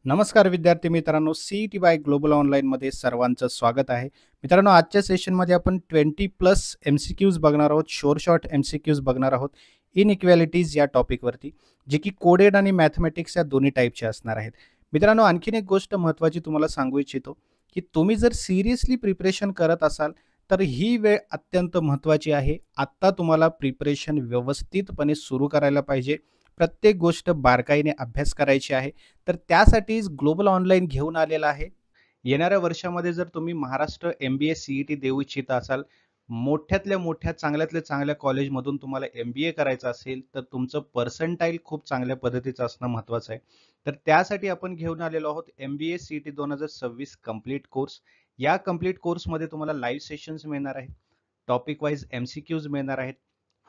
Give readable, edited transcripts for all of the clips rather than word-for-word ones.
नमस्कार विद्यार्थी मित्रांनो, सीईटी बाय ग्लोबल ऑनलाईनमध्ये सर्वांचं स्वागत आहे. मित्रांनो, आजच्या सेशनमध्ये आपण 20+ MCQs बघणार आहोत. शॉर्ट MCQs बघणार आहोत इनइक्वॅलिटीज या टॉपिकवरती, जे की कोडेड आणि मॅथमॅटिक्स या दोन्ही टाईपचे असणार आहेत. मित्रांनो, आणखीन एक गोष्ट महत्त्वाची तुम्हाला सांगू इच्छितो की तुम्ही जर सिरियसली प्रिपरेशन करत असाल तर ही वेळ अत्यंत महत्त्वाची आहे. आत्ता तुम्हाला प्रिपरेशन व्यवस्थितपणे सुरू करायला पाहिजे. प्रत्येक गोष्ट बारकाईने अभ्यास करायची आहे. तर त्यासाठीच ग्लोबल ऑनलाईन घेऊन आलेला आहे. येणाऱ्या वर्षामध्ये जर तुम्ही महाराष्ट्र MBA CET देऊ इच्छिता असाल, मोठ्यातल्या मोठ्या चांगल्यातल्या चांगल्या कॉलेजमधून तुम्हाला MBA करायचं असेल, तर तुमचं पर्सेंटाईल खूप चांगल्या पद्धतीचं असणं महत्त्वाचं आहे. तर त्यासाठी आपण घेऊन आलेलो आहोत MBA CET 2026 कंप्लीट कोर्स. या कंप्लीट कोर्समध्ये तुम्हाला लाईव्ह सेशन्स मिळणार आहेत, टॉपिक वाईज MCQs मिळणार आहेत,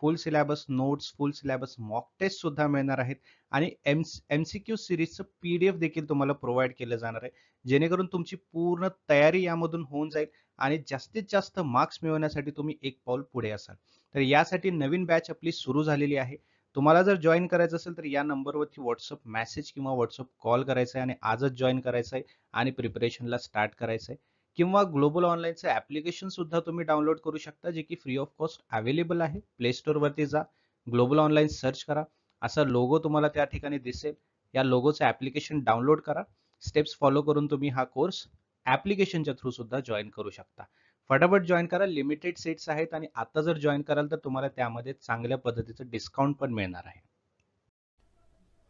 full syllabus notes, full syllabus mock test सुद्धा मिळणार आहेत आणि MCQ सिरीजचं PDF देखील तुम्हाला प्रोव्हाइड केलं जाणार आहे, जेणेकरून तुमची पूर्ण तयारी यामधून होऊन जाईल आणि जास्तीत जास्त मार्क्स मिळवण्यासाठी तुम्ही एक पाऊल पुढे असाल. तर यासाठी नवीन बॅच आपली सुरू झालेली आहे. तुम्हाला जर जॉईन करायचं असेल तर या नंबरवरती व्हॉट्सअप मेसेज किंवा व्हॉट्सअप कॉल करायचा आहे आणि आजच जॉईन करायचं आहे आणि प्रिपरेशनला स्टार्ट करायचं आहे. किंवा ग्लोबल ऑनलाईनचं ॲप्लिकेशन सुद्धा तुम्ही डाउनलोड करू शकता, जे की फ्री ऑफ कॉस्ट अवेलेबल आहे. प्ले स्टोअरवरती जा, ग्लोबल ऑनलाईन सर्च करा, असा लोगो तुम्हाला त्या ठिकाणी दिसेल. या लोगोचं ॲप्लिकेशन डाउनलोड करा. स्टेप्स फॉलो करून तुम्ही हा कोर्स ॲप्लिकेशनच्या थ्रू सुद्धा जॉईन करू शकता. फटाफट जॉईन करा. लिमिटेड सीट्स आहेत आणि आता जर जॉईन कराल तर तुम्हाला त्यामध्ये चांगल्या पद्धतीचं डिस्काउंट पण मिळणार आहे.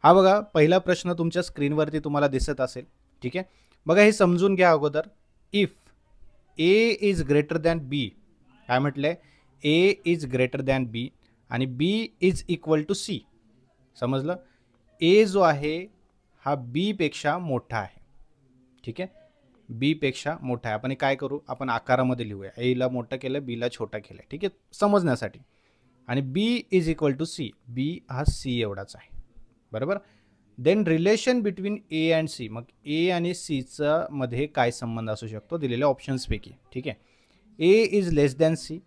हा बघा, पहिला प्रश्न तुमच्या स्क्रीनवरती तुम्हाला दिसत असेल. ठीक आहे, बघा हे समजून घ्या अगोदर. If A is greater than B, काय म्हटलंय? A is greater than B आणि B is equal to C. समजलं? A जो आहे हा B पेक्षा मोठा आहे. ठीक आहे, B पेक्षा मोठा आहे. आपण काय करू, आपण आकारामध्ये लिहूया. A ला मोठं केलं, B ला छोटा केलं. ठीक आहे, समजण्यासाठी. आणि B is equal to C, B हा C एवढाच आहे. बरोबर. Then relation between A and C. मग A आणि Cचा मध्ये काय संबंध असू शकतो दिलेल्या ऑप्शन्सपैकी. ठीक आहे, A is less than C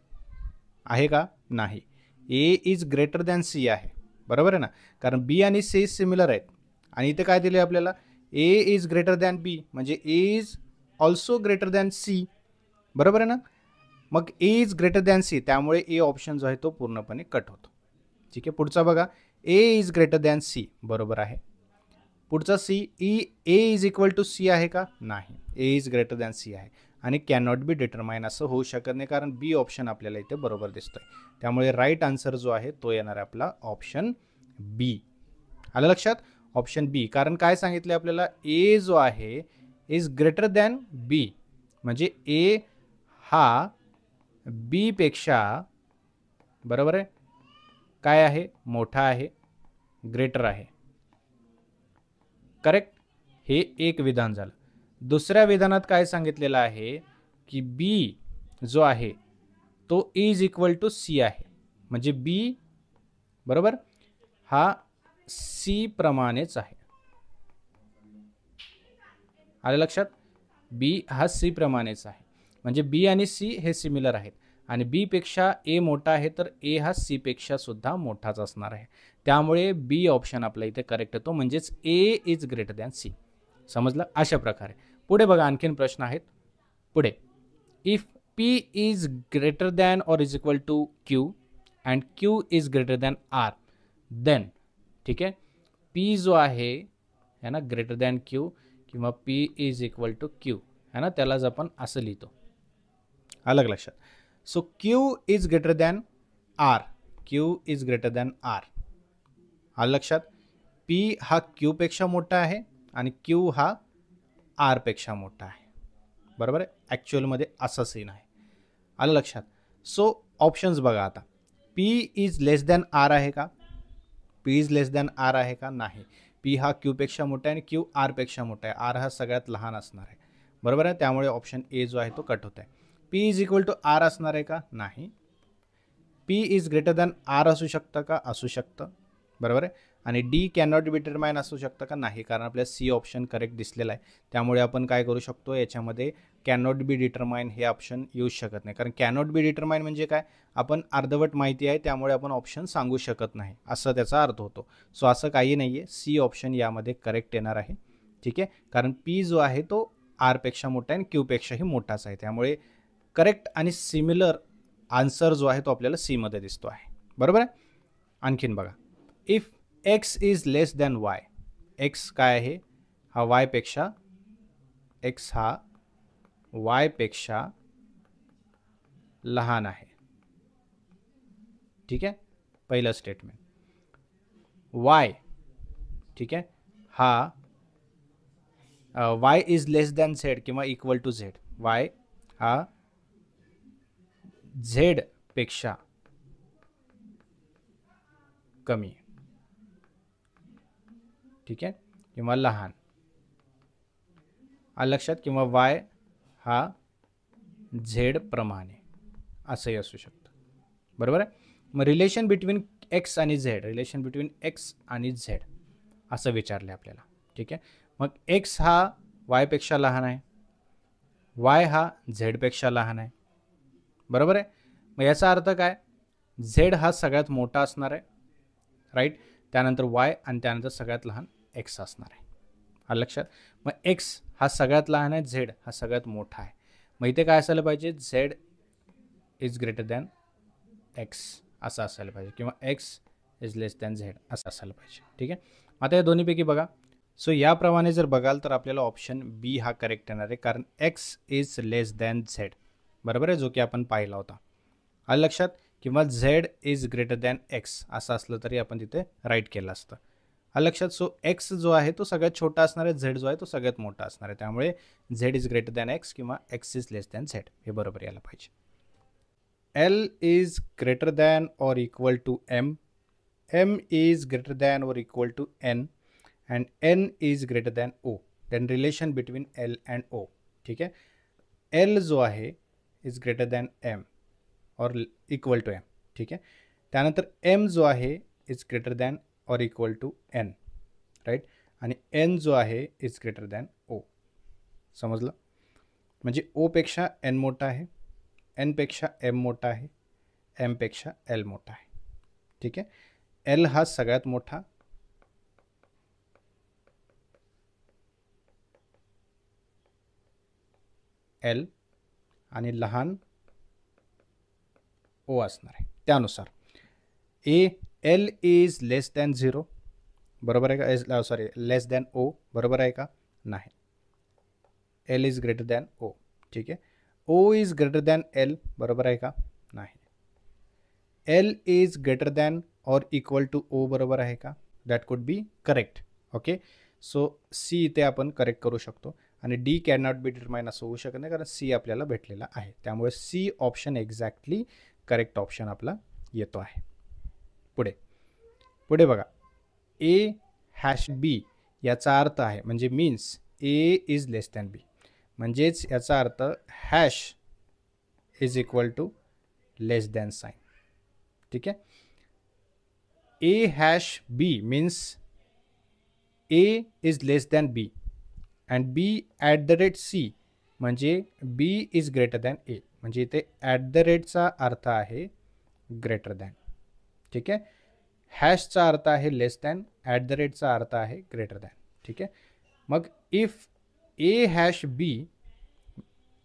आहे का? नाही. A is greater than C आहे. बरोबर आहे ना, कारण B आणि C सिमिलर आहेत. आणि इथे काय दिले आपल्याला? A is greater than B म्हणजे A is also greater than C. बरोबर आहे ना. मग A is greater than C, त्यामुळे A ऑप्शन जो आहे तो पूर्णपणे कट होतो. ठीक आहे, पुढचा बघा. A is greater than C, बरोबर आहे. पुढचा C, A is equal to C आहे का? नाही. A is greater than C आहे आणि कॅनॉट बी डिटरमाइन असं होऊ शकत नाही, कारण B ऑप्शन आपल्याला इथे बरोबर दिसतोय. त्यामुळे राईट आन्सर जो आहे तो येणार आहे आपला ऑप्शन B. आलं लक्षात? Option B. कारण काय सांगितले आपल्याला? A जो आहे इज ग्रेटर दॅन B म्हणजे A हा B पेक्षा, बरोबर आहे, काय आहे? मोठा आहे, ग्रेटर आहे. करेक्ट. हे एक विधान झालं. दुसऱ्या विधानात काय सांगितलेलं आहे की B जो आहे तो इज इक्वल टू C आहे म्हणजे B, बरोबर, हा C प्रमाणेच आहे. आलं लक्षात? B हा C प्रमाणेच आहे म्हणजे B आणि C हे सिमिलर आहेत आणि B पेक्षा A मोठा आहे तर A हा C पेक्षा सुद्धा मोठाच असणार आहे. त्यामुळे B ऑप्शन आपल्या इथे करेक्ट येतो, म्हणजेच A is greater than C. समजलं? अशा प्रकारे. पुढे बघा, आणखीन प्रश्न आहेत. पुढे, if P is greater than और is equal to Q and Q is greater than R, then, ठीक आहे, P जो आहे ना ग्रेटर दॅन Q किंवा P is equal to Q है ना, त्यालाच आपण असं लिहितो. अलग लक्षात. So Q is greater than R, Q is greater than R. आलं लक्षात? P हा Q पेक्षा मोठा आहे आणि Q हा R पेक्षा मोठा आहे. बरोबर आहे, ॲक्च्युअलमध्ये असा सीन आहे. आलं लक्षात? सो ऑप्शन्स बघा आता. P is less than R आहे का? P is less than R आहे का? नाही. P हा Q पेक्षा मोठा आहे आणि Q R पेक्षा मोठा आहे. R हा सगळ्यात लहान असणार आहे. बरोबर आहे, त्यामुळे ऑप्शन A जो आहे तो कट होत आहे. P is equal to R असणार आहे का? नाही. P is greater than R असू शकतं का? असू शकतं. बरोबर आहे. आणि D कॅनॉट बी डिटरमाइन असू शकतं का? नाही, कारण आपल्याला C ऑप्शन करेक्ट दिसलेला आहे. त्यामुळे आपण काय करू शकतो, याच्यामध्ये कॅनॉट बी डिटरमाइन हे ऑप्शन येऊ शकत नाही. कारण कॅनॉट बी डिटरमाइन म्हणजे काय? आपण अर्धवट माहिती आहे त्यामुळे आपण ऑप्शन सांगू शकत नाही, असं त्याचा अर्थ होतो. सो असं काही नाही आहे. C ऑप्शन यामध्ये करेक्ट येणार आहे. ठीक आहे, कारण पी जो आहे तो आर पेक्षा मोठा आहे आणि क्यू पेक्षाही मोठाच आहे. त्यामुळे करेक्ट आणि सिमिलर आन्सर जो आहे तो आपल्याला सी मध्ये दिसतो आहे. बरोबर आहे. आणखीन बघा, if X is less than Y, x काय आहे, हा वाय पेक्षा, एक्स हा वाय पेक्षा लहान आहे. ठीक आहे, पहिलं स्टेटमेंट. वाय, ठीक आहे, हा Y is less than Z किंवा इक्वल टू झेड, वाय हा झेड पेक्षा कमी, ठीक आहे, किंवा लहान, लक्षात, किंवा वाय हा झेड प्रमाणे असंही असू शकतं. बरोबर आहे. मग रिलेशन बिटवीन एक्स आणि झेड, रिलेशन बिटवीन एक्स आणि झेड असं विचारले आपल्याला. ठीक आहे, मग एक्स हा वाय पेक्षा लहान आहे, वाय हा झेड पेक्षा लहान आहे. बरोबर आहे. मग याचा अर्थ काय, झेड हा सगळ्यात मोठा असणार आहे, राईट, त्यानंतर वाय आणि त्यानंतर सगळ्यात लहान एक्स असणार आहे. लक्षात. मग एक्स हा सगळ्यात लहान आहे, झेड हा सगळ्यात मोठा आहे. मग इथे काय असायला पाहिजे, Z is greater than x असं असायला पाहिजे, किंवा X is less than Z असं असायला पाहिजे. ठीक आहे. आता या दोन्हीपैकी बघा, सो याप्रमाणे जर बघाल तर आपल्याला ऑप्शन बी हा करेक्ट येणार आहे, कारण x is less than Z. बरोबर आहे, जो की आपण पाहिला होता. आलं लक्षात. किंवा Z is greater than x असं असलं तरी आपण तिथे राईट केलं असतं. आलं लक्षात. सो एक्स जो आहे तो सगळ्यात छोटा असणार आहे, झेड जो आहे तो सगळ्यात मोठा असणार आहे. त्यामुळे Z is greater than X किंवा X is less than Z हे बरोबर यायला पाहिजे. एल इज ग्रेटर दॅन और equal to M, M is greater than और equal to N, and N is greater than O. Then relation between L and O. ठीक आहे. L जो आहे इज ग्रेटर दॅन एम और equal to M. ठीक आहे. त्यानंतर एम जो आहे इज ग्रेटर दॅन और इक्वल टू एन, राईट, आणि एन जो आहे इज ग्रेटर दॅन ओ. समजलं. म्हणजे ओ पेक्षा एन मोठा आहे, एन पेक्षा एम मोठा आहे, एम पेक्षा एल मोठा आहे. ठीक आहे. एल हा सगळ्यात मोठा, एल, आणि लहान ओ असणार आहे. त्यानुसार एल इज लेस दॅन 0, बरोबर आहे का, सॉरी लेस दॅन ओ, बरोबर आहे का, नाही. L is greater than O. ठीक आहे. O is greater than L, बरोबर आहे का, नाही. एल इज ग्रेटर दॅन और इक्वल टू ओ, बरोबर आहे का, that could be correct. Okay. So C इथे आपण करेक्ट करू शकतो, आणि D can not be determine असं होऊ शकत नाही, कारण सी आपल्याला भेटलेला आहे. त्यामुळे C option exactly correct option आपला येतो आहे. पुढे बघा, ए हॅश बी याचा अर्थ आहे, म्हणजे means A is less than B, म्हणजेच याचा अर्थ hash is equal to less than sign. ठीक आहे. A hash B means A is less than B and B at the rate C, म्हणजे B is greater than A, म्हणजे इथे at the रेटचा अर्थ आहे ग्रेटर दॅन. ठीक आहे. हॅशचा अर्थ आहे लेस दॅन, ॲट द रेटचा अर्थ आहे ग्रेटर दॅन. ठीक आहे. मग if A hash B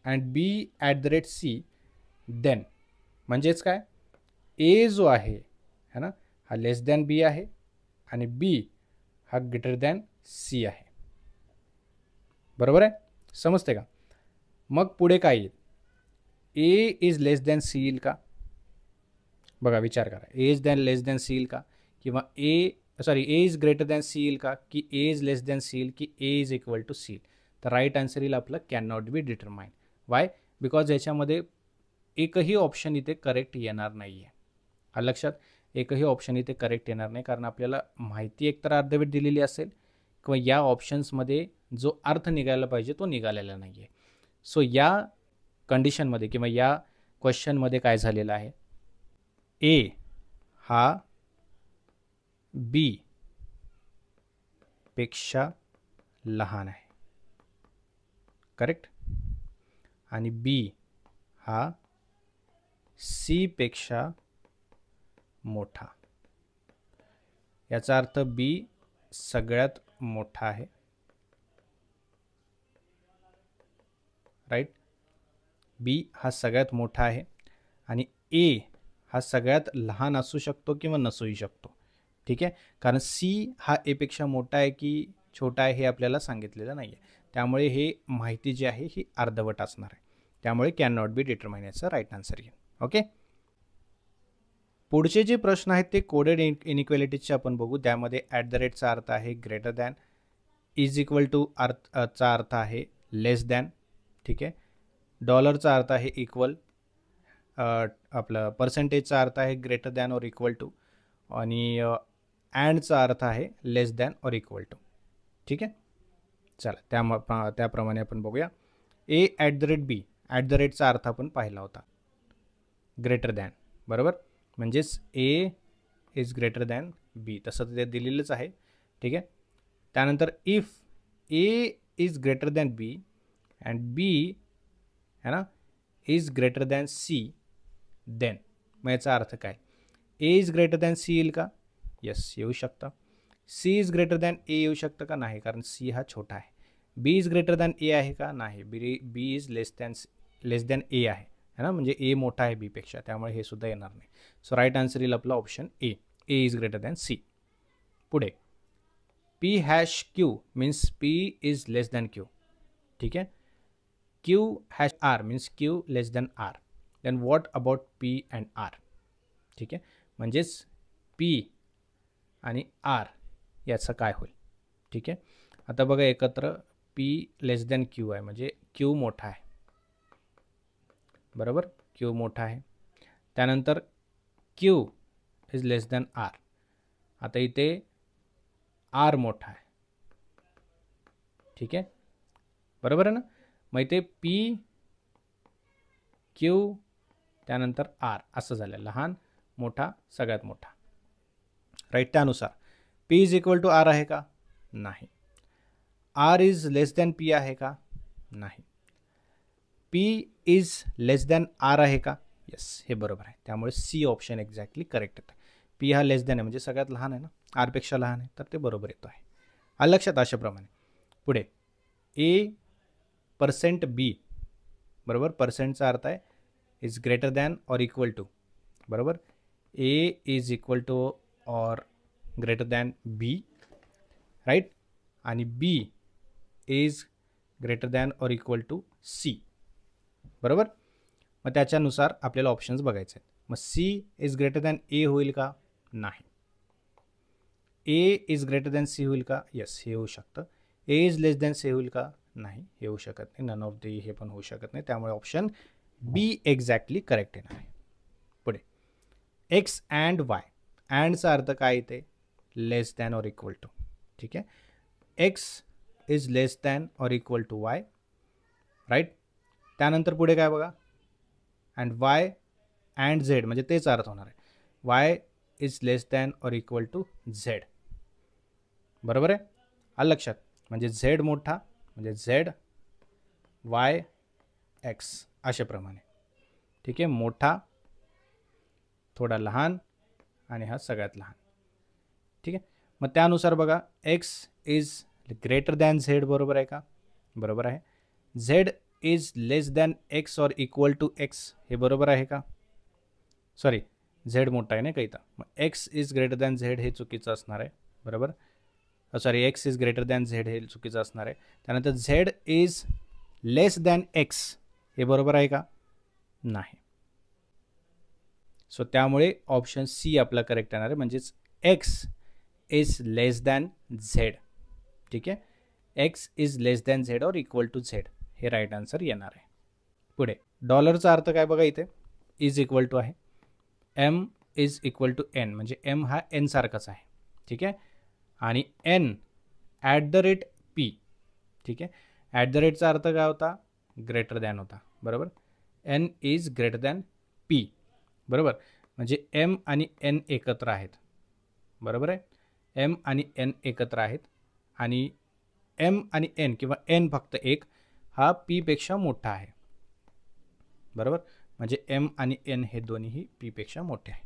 and B at the rate C, then म्हणजेच काय, ए जो आहे है ना, हा लेस दॅन बी आहे, आणि बी हा ग्रेटर दॅन सी आहे. बरोबर आहे, समजते का. मग पुढे काय येईल, ए इज लेस दॅन सी येईल का, बघा विचार करा, ए इज लेस दॅन सी येईल का, किंवा ए इज ग्रेटर दॅन सी येईल का, की ए इज लेस दॅन सी येईल, की ए इज इक्वल टू सी. तर राईट आन्सर येईल आपलं can not be determine. Y, because याच्यामध्ये एकही ऑप्शन इथे करेक्ट येणार नाही आहे. लक्षात. एकही ऑप्शन इथे करेक्ट येणार नाही, कारण आपल्याला माहिती एकतर अर्धवट दिलेली असेल, किंवा या ऑप्शन्समध्ये जो अर्थ निघायला पाहिजे तो निघालेला नाही आहे. सो या कंडिशनमध्ये किंवा या क्वेश्चनमध्ये काय झालेलं आहे, ए हा बी पेक्षा लहान आहे, करेक्ट, आणि बी हा सी पेक्षा मोठा. याचा अर्थ बी सगळ्यात मोठा आहे, राईट. बी हा सगळ्यात मोठा आहे आणि ए हा सगळ्यात लहान असू शकतो किंवा नसूही शकतो. ठीक आहे, कारण सी हा एपेक्षा मोठा आहे की छोटा आहे हे आपल्याला सांगितलेलं नाही आहे. त्यामुळे हे माहिती जी आहे ही अर्धवट असणार आहे. त्यामुळे कॅन नॉट बी डिटरमाइन याचा राईट आन्सर येईल. ओके. पुढचे जे प्रश्न आहेत ते कोडेड इनइक्वॅलिटीजचे आपण बघू. त्यामध्ये ॲट द रेटचा अर्थ आहे greater than, is equal to चा अर्थ आहे लेस दॅन. ठीक आहे. डॉलरचा अर्थ आहे इक्वल, आपलं पर्सेंटेजचा अर्थ आहे ग्रेटर दॅन और इक्वल टू, आणि अँडचा अर्थ आहे लेस दॅन और इक्वल टू. ठीक आहे. चला त्याप्रमाणे आपण बघूया. A at the rate B, at the रेटचा अर्थ आपण पाहिला होता ग्रेटर दॅन, बरोबर. म्हणजेच A is greater than B, तसं ते दिलेलंच आहे. ठीक आहे. त्यानंतर if A is greater than B and B है ना is greater than C, then, मग याचा अर्थ काय? ए इज ग्रेटर दॅन सी येईल का? येस, येऊ शकतं. सी इज ग्रेटर दॅन ए येऊ शकतं का? नाही, कारण सी हा छोटा आहे. बी इज ग्रेटर दॅन ए आहे का? नाही, बी इज लेस दॅन ए आहे, है ना, म्हणजे ए मोठा आहे बीपेक्षा, त्यामुळे हे सुद्धा येणार नाही. सो राईट आन्सर येईल आपला option A, A is greater than C. पुढे P hash Q means P is less than Q. ठीक आहे. Q hash R means Q less than R. Then what about P and R? ठीक आहे, म्हणजेच P आणि R याचं काय होईल? ठीक आहे. आता बघा एकत्र, पी लेस दॅन क्यू आहे म्हणजे क्यू मोठा आहे, बरोबर, क्यू मोठा आहे. त्यानंतर Q is less than R. आता इथे आर मोठा आहे. ठीक आहे, बरोबर आहे ना. मग इथे पी क्यू त्यानंतर आर असं झालं, लहान मोठा सगळ्यात मोठा, राईट. त्यानुसार P is equal to R आहे का? नाही. R is less than P आहे का? नाही. P is less than R आहे का? येस, हे बरोबर आहे. त्यामुळे सी ऑप्शन एक्झॅक्टली करेक्ट येतं. पी हा लेस दॅन आहे म्हणजे सगळ्यात लहान आहे ना, आरपेक्षा लहान आहे, तर ते बरोबर येतो आहे. लक्षात अशाप्रमाणे. पुढे ए पर्सेंट बी, बरोबर, पर्सेंटचा अर्थ आहे इज ग्रेटर दॅन और इक्वल टू, बरोबर. ए इज इक्वल टू और ग्रेटर दॅन बी, राईट. आणि बी इज ग्रेटर दॅन और इक्वल टू सी, बरोबर. मग त्याच्यानुसार आपल्याला ऑप्शन्स बघायचे आहेत. मग सी इज ग्रेटर दॅन ए होईल का? नाही. A is greater than C होईल का? येस, हे होऊ शकतं. ए इज लेस दॅन सी होईल का? नाही, हे होऊ शकत नाही. नन ऑफ दी हे पण होऊ शकत नाही. त्यामुळे ऑप्शन बी एक्झॅक्टली करेक्ट येणार आहे. पुढे एक्स अँड वाय, अँडचा अर्थ काय येते? लेस दॅन और इक्वल टू. ठीक आहे. एक्स इज लेस दॅन और इक्वल टू वाय, राईट. त्यानंतर पुढे काय बघा, अँड वाय अँड झेड म्हणजे तेच अर्थ होणार आहे. वाय इज लेस दॅन और इक्वल टू झेड, बरोबर आहे. लक्षात, म्हणजे झेड मोठा म्हणजे झेड वाय एक्स अशाप्रमाणे. ठीक आहे, मोठा, थोडा लहान आणि हा सगळ्यात लहान. ठीक आहे. मग त्यानुसार बघा, x is greater than Z, बरोबर आहे का? बरोबर आहे. Z is less than x और इक्वल टू एक्स, हे बरोबर आहे का? सॉरी, झेड मोठा आहे ना काही, तर मग x is greater than Z हे चुकीचं असणार आहे, बरोबर. Sorry, x is greater than Z हे चुकीचं असणार आहे. त्यानंतर Z is less than X, हे बरोबर आहे का? नाही. सो त्यामुळे ऑप्शन सी आपला करेक्ट येणार आहे, म्हणजेच X is less than Z. ठीक आहे, X is less than Z और इक्वल टू झेड हे राईट आन्सर येणार आहे. पुढे डॉलरचा अर्थ काय बघा, इथे इज इक्वल टू आहे, M is equal to N म्हणजे एम हा एन सारखाच आहे. ठीक आहे. आणि N at the rate P. ठीक आहे. ॲट द रेटचा अर्थ काय होता? ग्रेटर दॅन होता, बरोबर. N is greater than P, बरोबर. म्हणजे एम आणि एन एकत्र आहेत, बरोबर आहे. एम आणि एन एकत्र आहेत आणि एम आणि एन किंवा एन फक्त एक हा पीपेक्षा मोठा आहे, बरोबर. म्हणजे एम आणि एन हे दोन्हीही पीपेक्षा मोठे आहे.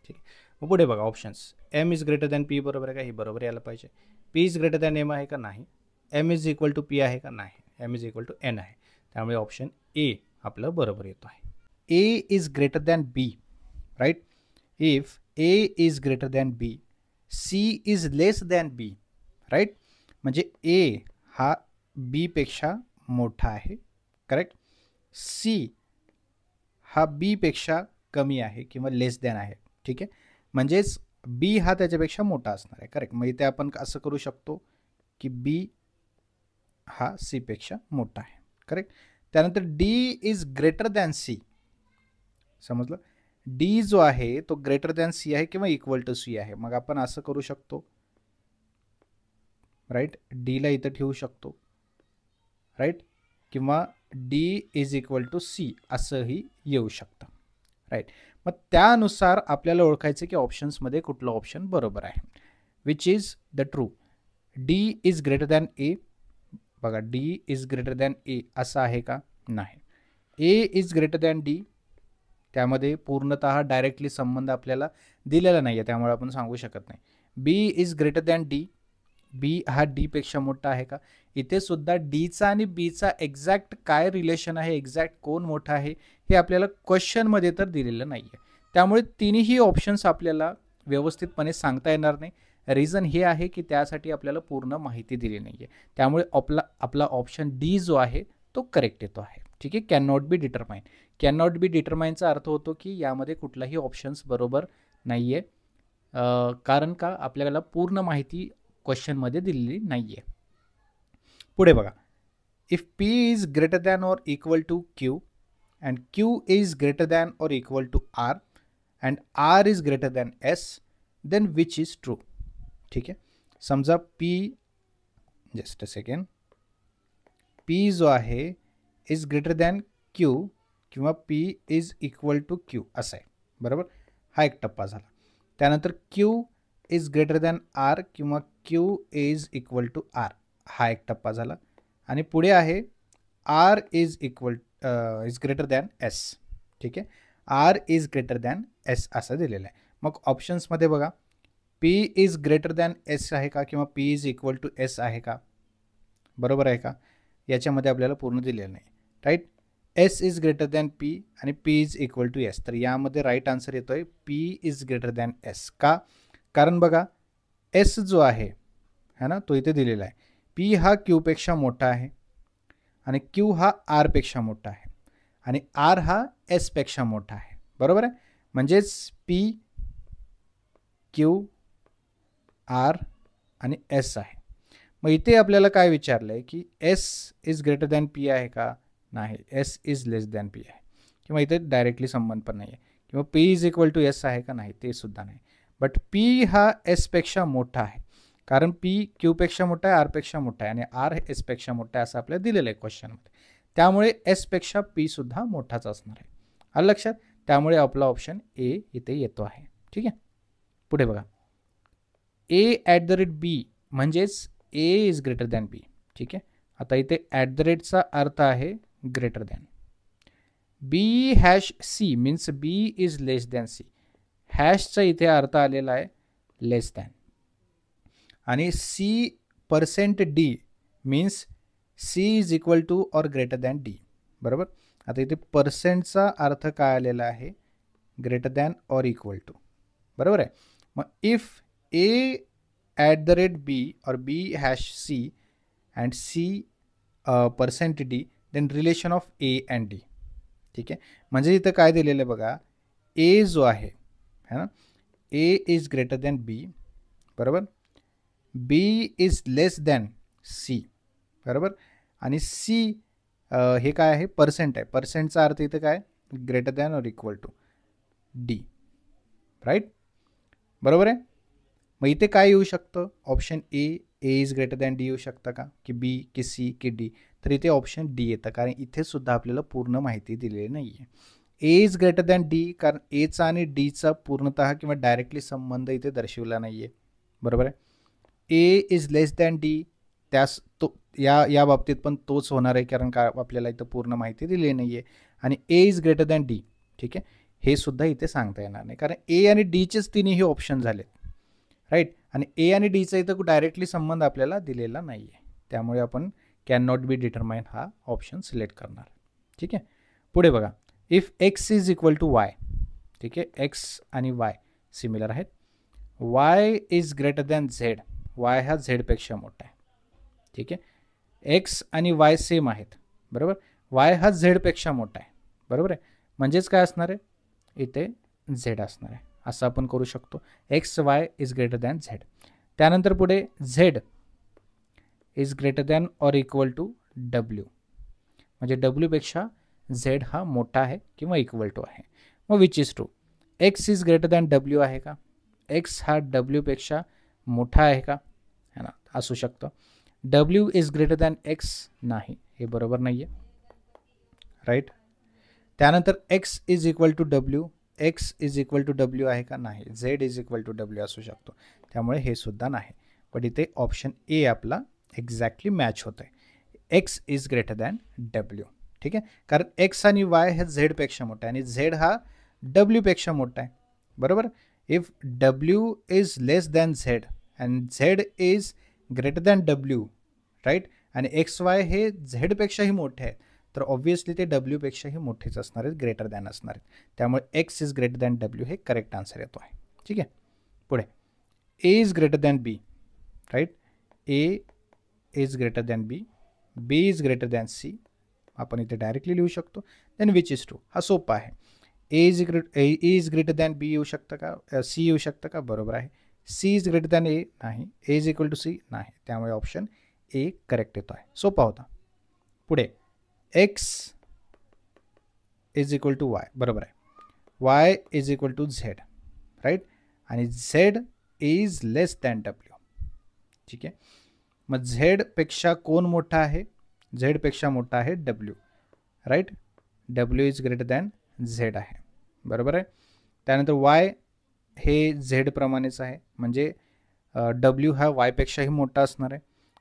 ठीक आहे. मग पुढे बघा options. M is greater than P, बरोबर आहे का? हे बरोबर यायला पाहिजे. P is greater than M आहे का? नाही. M is equal to P आहे का? नाही. M is equal to N आहे. त्यामुळे ऑप्शन ए आपलं बरोबर येतो आहे. A is greater than B, right. If A is greater than B, C is less than B, right. म्हणजे ए हा बी पेक्षा मोठा आहे, करेक्ट. सी हा बी पेक्षा कमी आहे किंवा लेस दॅन आहे, ठीक आहे. म्हणजेच बी हा त्याच्यापेक्षा मोठा असणार आहे, करेक्ट. मग इथे आपण असं करू शकतो की बी हा सी पेक्षा मोठा आहे, करेक्ट. त्यानंतर D is greater than C, समजलं. डी जो आहे तो ग्रेटर दॅन सी आहे किंवा इक्वल टू सी आहे. मग आपण असं करू शकतो, राईट. डीला इथं ठेवू शकतो, राईट. किंवा D is equal to C असंही येऊ शकतं, राईट. मग त्यानुसार आपल्याला ओळखायचं की ऑप्शन्समध्ये कुठलं ऑप्शन बरोबर आहे. Which is the true. D is greater than A, बघा D is greater than A असं आहे का, नाही. A is greater than D, त्यामध्ये पूर्णतः डायरेक्टली संबंध आपल्याला दिलेला नाही आहे, त्यामुळे आपण सांगू शकत नाही. बी इज ग्रेटर दॅन डी, बी हा डी पेक्षा मोठा आहे का. इथे सुद्धा डीचा आणि बीचा एक्झॅक्ट काय रिलेशन आहे, एक्झॅक्ट कोण मोठा आहे हे आपल्याला क्वेश्चनमध्ये तर दिलेलं नाही आहे. त्यामुळे तिन्ही ऑप्शन्स आपल्याला व्यवस्थितपणे सांगता येणार नाही. रिझन हे आहे की त्यासाठी आपल्याला पूर्ण माहिती दिली नाही आहे. त्यामुळे आपला ऑप्शन डी जो आहे तो करेक्ट येतो आहे, ठीक आहे. Can not be determine. Can not be डिटरमाइनचा अर्थ होतो की यामध्ये कुठलाही ऑप्शन्स बरोबर नाही आहे, कारण का आपल्याला पूर्ण माहिती क्वेश्चनमध्ये दिलेली नाही आहे. पुढे बघा. If P is greater than or equal to Q and Q is greater than or equal to R and R is greater than S, then which is true. ठीक आहे. समजा P, just a second, P जो आहे is greater than Q किंवा P is equal to Q असं आहे, बरोबर. हा एक टप्पा झाला. त्यानंतर Q is greater than R किंवा Q is equal to R, हा एक टप्पा झाला. आणि पुढे आहे R is greater than S, ठीक आहे. R is greater than S असं दिलेलं आहे. मग ऑप्शन्समध्ये बघा, P is greater than S आहे का किंवा P is equal to S आहे का, बरोबर आहे का. याच्यामध्ये आपल्याला पूर्ण दिलेलं नाही, right. S is greater than P आणि P is equal to S, तर यामध्ये राईट आन्सर येतो आहे P is greater than S. का, कारण बघा एस जो आहे ना तो इथे दिलेला आहे. पी हा क्यूपेक्षा मोठा आहे आणि क्यू हा आरपेक्षा मोठा आहे आणि आर हा एसपेक्षा मोठा आहे, बरोबर आहे. म्हणजेच पी, क्यू, आर आणि एस आहे. मग इथे आपल्याला काय विचारलं आहे की S is greater than P आहे का, नाही. S is less than P आहे किंवा इथे डायरेक्टली संबंध पण नाही आहे. किंवा P is equal to S आहे का, नाही, ते सुद्धा नाही. बट पी हा एसपेक्षा मोठा आहे, कारण पी क्यूपेक्षा मोठा आहे, आरपेक्षा मोठा आहे आणि आर एसपेक्षा मोठा आहे असं आपल्याला दिलेलं आहे क्वेश्चनमध्ये. त्यामुळे एसपेक्षा पी सुद्धा मोठाच असणार आहे, आलं लक्षात. त्यामुळे आपला ऑप्शन ए इथे येतो आहे, ठीक आहे. पुढे बघा. A at the rate B म्हणजेच A is greater than B, ठीक आहे. आता इथे ॲट द रेटचा अर्थ आहे greater than. B hash C means B is less than C. हॅशचा इथे अर्थ आलेला आहे लेस दॅन. आणि C percent D means C is equal to or greater than D, बरोबर. आता इथे पर्सेंटचा अर्थ काय आलेला आहे, greater than or equal to, बरोबर आहे. मग if A at the rate B और B hash C and C percent D, then relation of A and D, ठीक आहे. म्हणजे इथं काय दिलेलं आहे बघा, ए जो आहे है ना, ए इज ग्रेटर दॅन बी, बरोबर. बी इज लेस दॅन सी, बरोबर. आणि सी हे काय आहे, पर्सेंट आहे. पर्सेंटचा अर्थ इथं काय, ग्रेटर दॅन और इक्वल टू डी, राईट, बरोबर आहे. मग इथे काय येऊ शकतं, option A is greater than D येऊ शकतं का, की बी, की सी, की डी. तर इथे ऑप्शन डी येतं, कारण इथे सुद्धा आपल्याला पूर्ण माहिती दिलेली नाही आहे. A is greater than D, कारण एचा आणि डीचा पूर्णतः किंवा डायरेक्टली संबंध इथे दर्शवला नाही आहे, बरोबर आहे. A is less than D, त्यास तो या बाबतीत पण तोच होणार आहे, कारण का आपल्याला इथं पूर्ण माहिती दिली नाही आहे. आणि ए इज ग्रेटर दॅन डी, ठीक आहे, हे सुद्धा इथे सांगता येणार नाही, कारण ए आणि डीचेच तिन्ही ऑप्शन झालेत, राईट. आणि ए आणि डीचा इथं डायरेक्टली संबंध आपल्याला दिलेला नाही आहे. त्यामुळे आपण कॅन नॉट बी डिटरमाइन हा ऑप्शन सिलेक्ट करणार. ठीक आहे. पुढे बघा, if X is equal to Y. ठीक आहे, एक्स आणि वाय सिमिलर आहेत. Y is greater than Z. Y हा झेडपेक्षा मोठा आहे. ठीक आहे, एक्स आणि वाय सेम आहेत, बरोबर. वाय हा झेडपेक्षा मोठा आहे, बरोबर आहे. म्हणजेच काय असणार आहे, इथे झेड असणार आहे. असं आपण करू शकतो. X Y is greater than Z. त्यानंतर पुढे Z is greater than or equal to W. म्हणजे डब्ल्यूपेक्षा झेड हा मोठा आहे किंवा इक्वल टू आहे. मग which is true. X is greater than W आहे का. एक्स हा डब्ल्यूपेक्षा मोठा आहे का, है ना, असू शकतं. W is greater than X. नाही, हे बरोबर नाही आहे, राईट. त्यानंतर X is equal to W. X is equal to W आहे का. नाही, Z is equal to W असू शकतो. त्यामुळे हे सुद्धा नाही. पण इथे ऑप्शन ए आपला एक्झॅक्टली मॅच होत आहे. X is greater than W. ठीक आहे, कारण एक्स आणि वाय हे झेडपेक्षा मोठा आहे आणि झेड हा डब्ल्यूपेक्षा मोठा आहे, बरोबर. If W is less than Z and Z is greater than W, right, आणि एक्स वाय हे झेडपेक्षाही मोठे आहेत, तर ऑब्व्हियसली ते डब्ल्यूपेक्षाही मोठेच असणार आहेत, ग्रेटर दॅन असणार आहेत. त्यामुळे X is greater than W हे करेक्ट आन्सर येतो आहे. ठीक आहे. पुढे A is greater than B, right. A is greater than B. B is greater than C. आपण इथे डायरेक्टली लिहू शकतो. Then which is true. हा सोपा आहे. A is greater than B येऊ शकतं का, सी येऊ शकतं का, बरोबर आहे. C is greater than A, नाही. A is equal to C, नाही. त्यामुळे ऑप्शन ए करेक्ट येतो आहे. सोपा होता. पुढे X is equal to Y, बरोबर आहे. Y is equal to Z, right, आणि Z is less than W. ठीक आहे. मग झेडपेक्षा कोण मोठा आहे. झेडपेक्षा मोठा आहे W, right. W is greater than Z आहे, बरोबर आहे. त्यानंतर वाय हे झेडप्रमाणेच आहे, म्हणजे डब्ल्यू हा वायपेक्षाही मोठा असणार आहे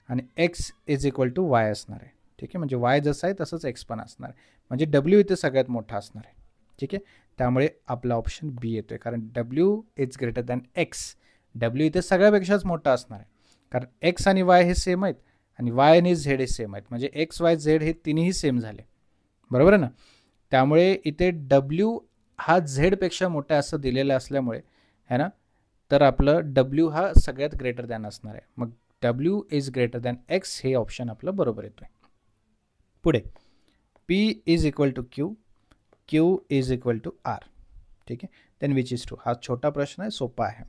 आणि X is equal to Y असणार आहे. ठीक आहे, म्हणजे वाय जसं आहे तसंच एक्स पण असणार आहे, म्हणजे डब्ल्यू इथे सगळ्यात मोठा असणार आहे. ठीक आहे, त्यामुळे आपला ऑप्शन बी येतो आहे, कारण W is greater than x. W इथे सगळ्यापेक्षाच मोठा असणार आहे, कारण एक्स आणि वाय हे सेम आहेत आणि वाय आणि झेड हे सेम आहेत, म्हणजे एक्स वाय झेड हे तिन्ही सेम झाले, बरोबर आहे ना. त्यामुळे इथे डब्ल्यू हा झेडपेक्षा मोठा असं दिलेलं असल्यामुळे, है ना, तर आपलं डब्ल्यू हा सगळ्यात ग्रेटर दॅन असणार आहे. मग W is greater than X हे ऑप्शन आपलं बरोबर येतो आहे. पुढे P is equal to Q. Q is equal to R. ठीक आहे, देन विच इज ट्रू. हा छोटा प्रश्न आहे, सोपा आहे.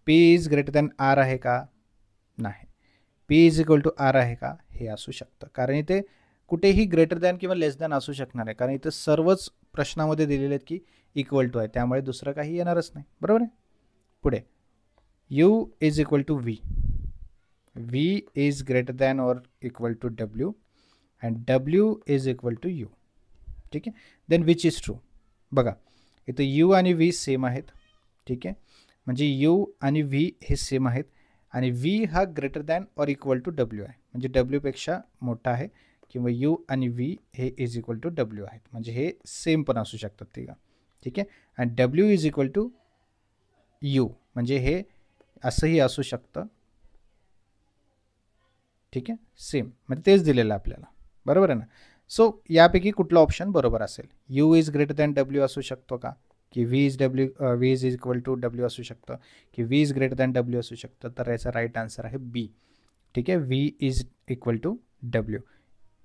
P is greater than R आहे का, नाही. P is equal to R आहे का, हे असू शकतं, कारण इथे कुठेही ग्रेटर दॅन किंवा लेस दॅन असू शकणार आहे, कारण इथं सर्वच प्रश्नामध्ये दिलेले आहेत की इक्वल टू आहे, त्यामुळे दुसरं काही येणारच नाही, बरोबर आहे. पुढे U is equal to V. V is greater than or equal to W and W is equal to U. ठीक आहे, देन विच इज ट्रू. बघा इथं यू आणि व्ही सेम आहेत. ठीक आहे, म्हणजे यू आणि व्ही हे सेम आहेत आणि व्ही हा greater than or equal to W आहे, म्हणजे डब्ल्यूपेक्षा मोठा आहे, किंवा यू आणि व्ही हे इज इक्वल टू डब्ल्यू आहेत, म्हणजे हे सेम पण असू शकतात ते का. ठीक आहे, आणि W is equal to U, म्हणजे हे असंही असू शकतं. ठीक आहे, सेम, म्हणजे तेच दिलेलं आपल्याला, बरोबर आहे ना. सो यापैकी कुठला ऑप्शन बरोबर असेल. U is greater than W असू शकतो का, की V is equal to W असू शकतं, की V is greater than W असू शकतं. तर याचा राईट आन्सर आहे बी. ठीक आहे, V is equal to W.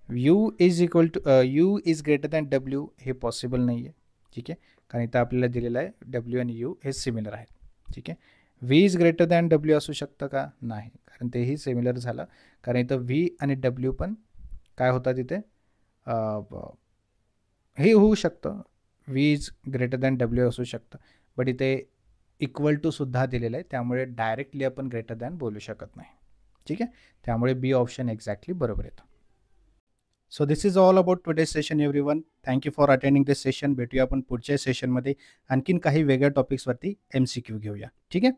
U is greater than W हे पॉसिबल नाही आहे. ठीक आहे, कारण इथं आपल्याला दिलेलं आहे डब्ल्यू आणि यू हे सिमिलर आहेत. ठीक आहे, V is greater than W असू शकतं का, नाही, कारण तेही सिमिलर झालं, कारण इथं व्ही आणि डब्ल्यू पण काय होतात इथे हे होऊ शकतं. V is greater than W असू शकतं, बट इथे इक्वल टू सुद्धा दिलेलं आहे, त्यामुळे डायरेक्टली आपण ग्रेटर दॅन बोलू शकत नाही. ठीक आहे, त्यामुळे बी ऑप्शन एक्झॅक्टली बरोबर येतं. So this is all about today session everyone. Thank you for attending this session. भेटूया आपण पुढच्या सेशनमध्ये आणखीन काही वेगळ्या टॉपिक्सवरती MCQ घेऊया. ठीक आहे.